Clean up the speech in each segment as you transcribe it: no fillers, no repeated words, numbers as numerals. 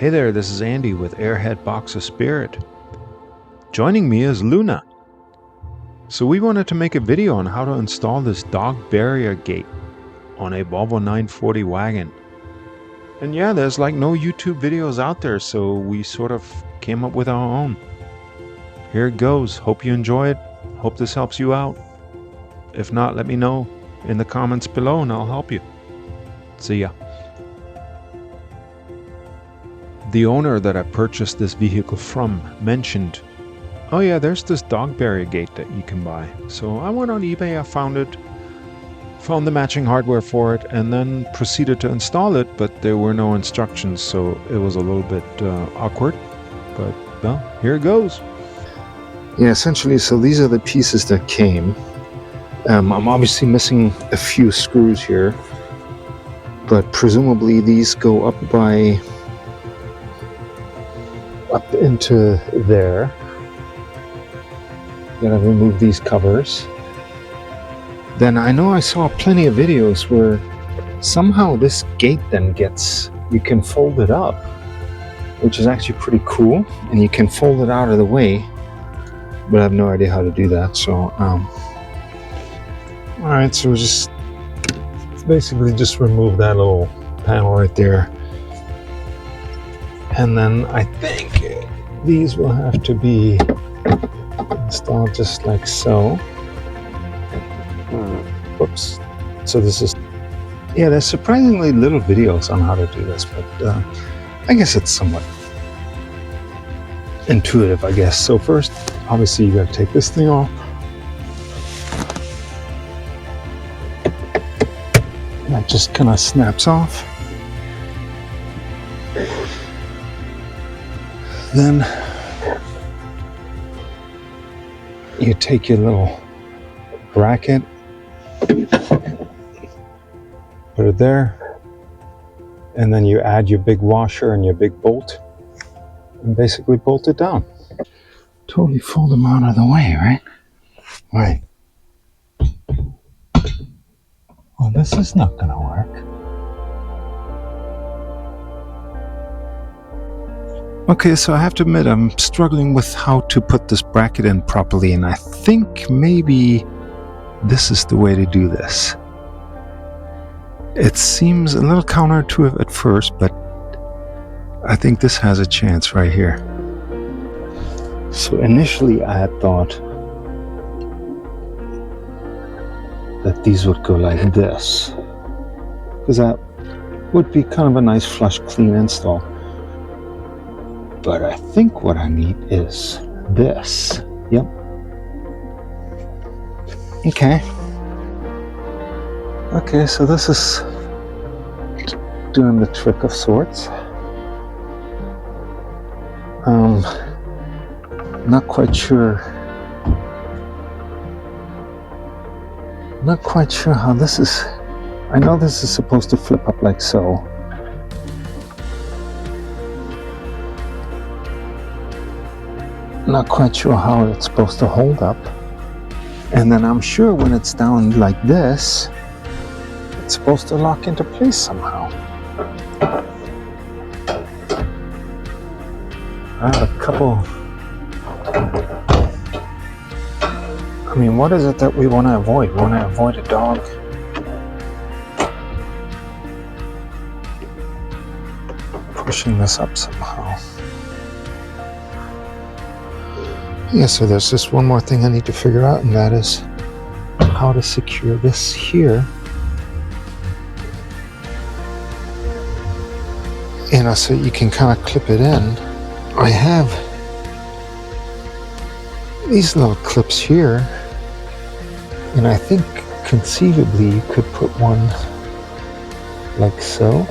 Hey there, this is Andy with Airhead Box of Spirit. Joining me is Luna. So we wanted to make a video on how to install this dog barrier gate on a Volvo 940 wagon. And yeah, there's like no YouTube videos out there, so we sort of came up with our own. Here it goes. Hope you enjoy it. Hope this helps you out. If not, let me know in the comments below and I'll help you. See ya. The owner that I purchased this vehicle from mentioned, oh yeah, there's this dog barrier gate that you can buy. So I went on eBay, I found it, found the matching hardware for it, and then proceeded to install it, but there were no instructions, so it was a little bit awkward. But well, here it goes. Yeah, essentially, so these are the pieces that came. I'm obviously missing a few screws here, but presumably these go up into there. Gotta remove these covers. Then I know I saw plenty of videos where somehow this gate then you can fold it up, which is actually pretty cool, and you can fold it out of the way, but I have no idea how to do that. So alright, so just basically just remove that little panel right there. And then I think these will have to be installed just like so. Whoops. So this is, yeah, there's surprisingly little videos on how to do this, but I guess it's somewhat intuitive, I guess. So first, obviously you gotta take this thing off. That just kind of snaps off. Then you take your little bracket, put it there, and then you add your big washer and your big bolt and basically bolt it down. Totally fold them out of the way, right? Right. Well, this is not gonna work. Okay, so I have to admit I'm struggling with how to put this bracket in properly, and I think maybe this is the way to do this. It seems a little counterintuitive at first, but I think this has a chance right here. So initially I had thought that these would go like this, because that would be kind of a nice flush clean install. But I think what I need is this. Yep. Okay, so this is doing the trick of sorts. Not quite sure how this is. I know this is supposed to flip up like so. Not quite sure how it's supposed to hold up. And then I'm sure when it's down like this, it's supposed to lock into place somehow. I have a couple. I mean, what is it that we want to avoid? We want to avoid a dog pushing this up somehow. Yeah, so there's just one more thing I need to figure out, and that is how to secure this here. And so you can kind of clip it in. I have these little clips here, and I think conceivably you could put one like so.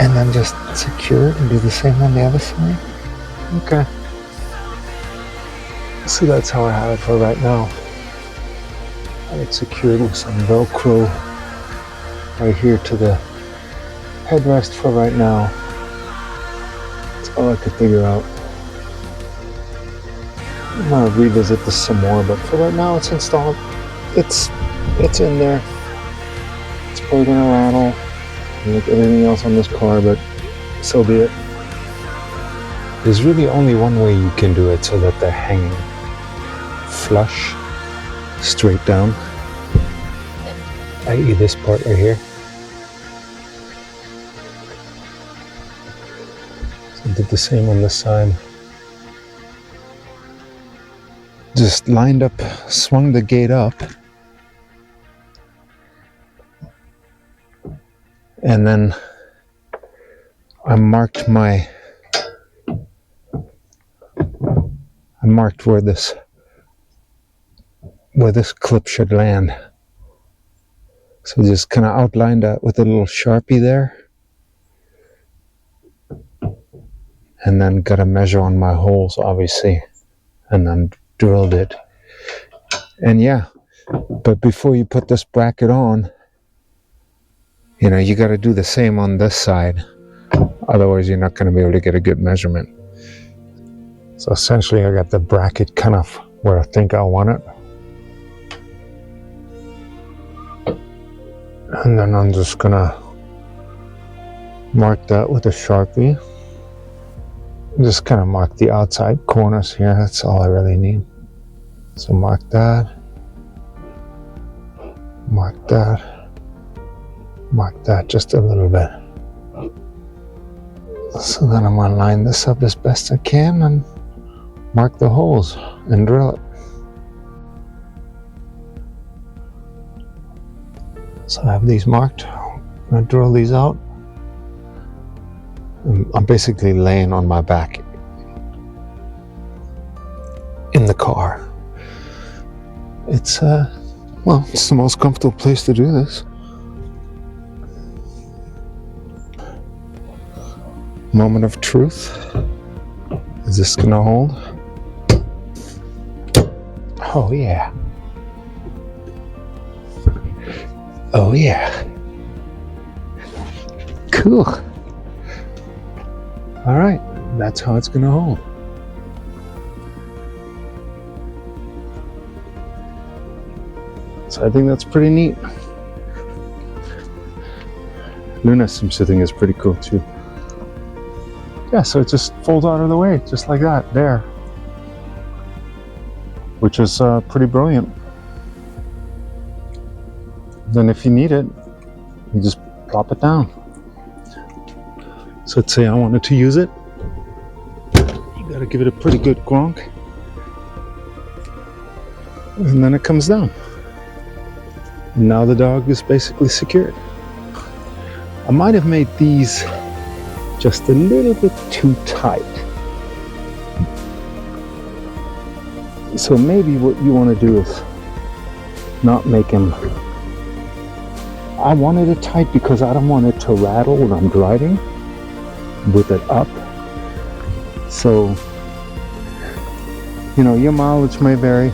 And then just secure it and do the same on the other side. Okay. So that's how I have it for right now. I have it secured with some Velcro right here to the headrest for right now. That's all I could figure out. I'm gonna revisit this some more, but for right now it's installed. It's in there. probably gonna rattle like everything else on this car, but so be it. There's really only one way you can do it so that they're hanging flush, straight down, i.e. this part right here. So I did the same on this side. Just lined up, swung the gate up, and then I marked where this clip should land. So just kind of outlined that with a little Sharpie there. And then got a measure on my holes, obviously, and then drilled it. And yeah, but before you put this bracket on, you know, you got to do the same on this side. Otherwise, you're not going to be able to get a good measurement. So essentially, I got the bracket kind of where I think I want it. And then I'm just going to mark that with a Sharpie. Just kind of mark the outside corners here. That's all I really need. So mark that. Mark that. Mark that just a little bit. So then I'm going to line this up as best I can and mark the holes and drill it. So I have these marked. I'm going to drill these out. I'm basically laying on my back in the car. It's well, it's the most comfortable place to do this. Moment of truth. Is this gonna hold? Oh yeah. Oh yeah. Cool. All right, that's how it's gonna hold. So I think that's pretty neat. Luna's sitting is pretty cool too. Yeah, so it just folds out of the way, just like that, there. Which is pretty brilliant. Then if you need it, you just plop it down. So let's say I wanted to use it. You gotta give it a pretty good gronk. And then it comes down. And now the dog is basically secured. I might have made these just a little bit too tight. So maybe what you want to do is not make him... I wanted it tight because I don't want it to rattle when I'm driving with it up. So, you know, your mileage may vary.